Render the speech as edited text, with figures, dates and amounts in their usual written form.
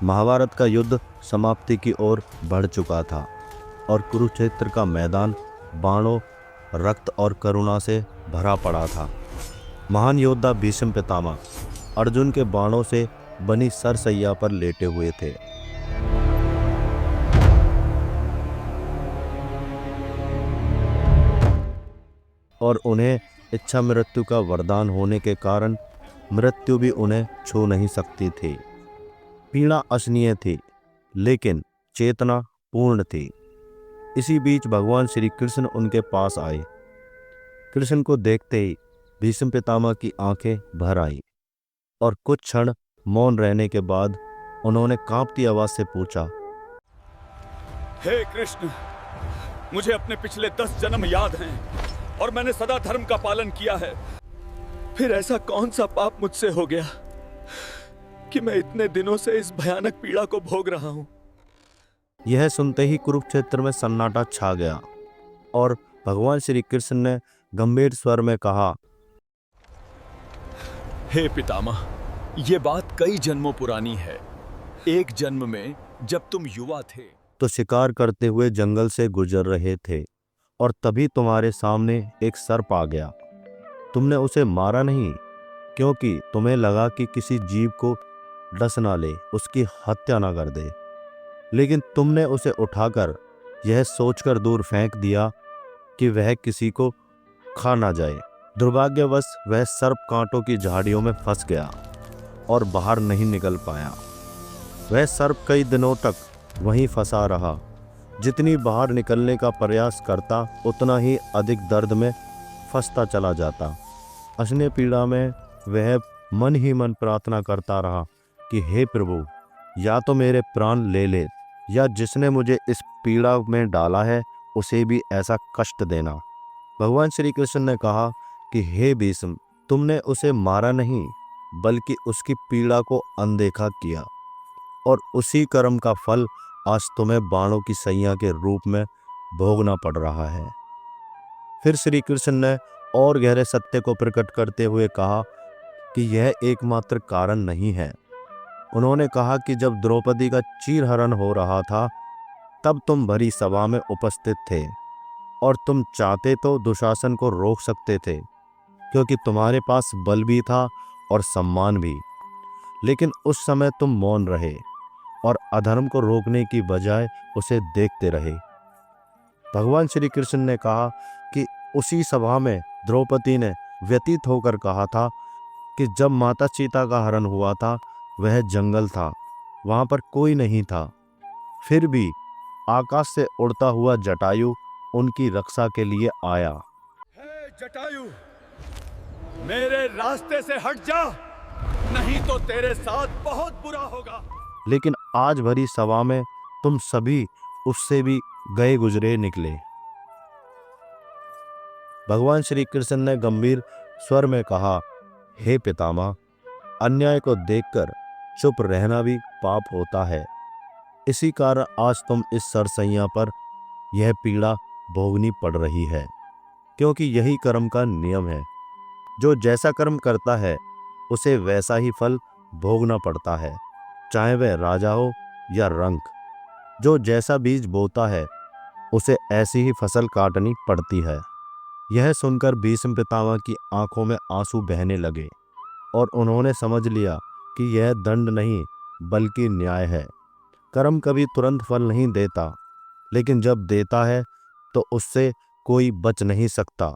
महाभारत का युद्ध समाप्ति की ओर बढ़ चुका था और कुरुक्षेत्र का मैदान बाणों, रक्त और करुणा से भरा पड़ा था। महान योद्धा भीष्म पितामह अर्जुन के बाणों से बनी सरसैया पर लेटे हुए थे। और उन्हें इच्छा मृत्यु का वरदान होने के कारण मृत्यु भी उन्हें छू नहीं सकती थी। पीड़ा असहनीय थी, लेकिन चेतना पूर्ण थी। इसी बीच भगवान श्री कृष्ण उनके पास आए। कृष्ण को देखते ही भीष्म पितामह की आंखें भर आई और कुछ क्षण मौन रहने के बाद उन्होंने कांपती आवाज से पूछा, हे कृष्ण, मुझे अपने पिछले 10 जन्म याद हैं और मैंने सदा धर्म का पालन किया है। फिर ऐसा कौन सा पाप मुझसे हो गया कि मैं इतने दिनों से इस भयानक पीड़ा को भोग रहा हूं। यह सुनते ही कुरुक्षेत्र में सन्नाटा छा गया और भगवान श्री कृष्ण ने गंभीर स्वर में कहा, हे पितामह, ये बात कई जन्मों पुरानी है। एक जन्म में जब तुम युवा थे तो शिकार करते हुए जंगल से गुजर रहे थे और तभी तुम्हारे सामने एक सर्प आ गया। तुमने उसे मारा नहीं, क्योंकि तुम्हें लगा कि किसी जीव को डस ना ले, उसकी हत्या ना कर दे, लेकिन तुमने उसे उठाकर यह सोचकर दूर फेंक दिया कि वह किसी को खा ना जाए। दुर्भाग्यवश वह सर्प कांटों की झाड़ियों में फंस गया और बाहर नहीं निकल पाया। वह सर्प कई दिनों तक वहीं फंसा रहा। जितनी बाहर निकलने का प्रयास करता, उतना ही अधिक दर्द में फंसता चला जाता। असहनीय पीड़ा में वह मन ही मन प्रार्थना करता रहा कि हे प्रभु, या तो मेरे प्राण ले ले, या जिसने मुझे इस पीड़ा में डाला है उसे भी ऐसा कष्ट देना। भगवान श्री कृष्ण ने कहा कि हे भीष्म, तुमने उसे मारा नहीं, बल्कि उसकी पीड़ा को अनदेखा किया, और उसी कर्म का फल आज तुम्हें बाणों की सैया के रूप में भोगना पड़ रहा है। फिर श्री कृष्ण ने और गहरे सत्य को प्रकट करते हुए कहा कि यह एकमात्र कारण नहीं है। उन्होंने कहा कि जब द्रौपदी का चीरहरण हो रहा था, तब तुम भरी सभा में उपस्थित थे और तुम चाहते तो दुशासन को रोक सकते थे, क्योंकि तुम्हारे पास बल भी था और सम्मान भी। लेकिन उस समय तुम मौन रहे और अधर्म को रोकने की बजाय उसे देखते रहे। भगवान श्री कृष्ण ने कहा कि उसी सभा में द्रौपदी ने व्यतीत होकर कहा था कि जब माता सीता का हरण हुआ था, वह जंगल था, वहां पर कोई नहीं था। फिर भी आकाश से उड़ता हुआ जटायु उनकी रक्षा के लिए आया। हे जटायु, मेरे रास्ते से हट जा, नहीं तो तेरे साथ बहुत बुरा होगा। लेकिन आज भरी सभा में तुम सभी उससे भी गए गुजरे निकले। भगवान श्री कृष्ण ने गंभीर स्वर में कहा, हे पितामह, अन्याय को देखकर चुप रहना भी पाप होता है। इसी कारण आज तुम इस सरसैया पर यह पीड़ा भोगनी पड़ रही है, क्योंकि यही कर्म का नियम है। जो जैसा कर्म करता है उसे वैसा ही फल भोगना पड़ता है, चाहे वह राजा हो या रंक। जो जैसा बीज बोता है उसे ऐसी ही फसल काटनी पड़ती है। यह सुनकर भीष्म पितामह की आंखों में आंसू बहने लगे और उन्होंने समझ लिया कि यह दंड नहीं बल्कि न्याय है। कर्म कभी तुरंत फल नहीं देता, लेकिन जब देता है तो उससे कोई बच नहीं सकता।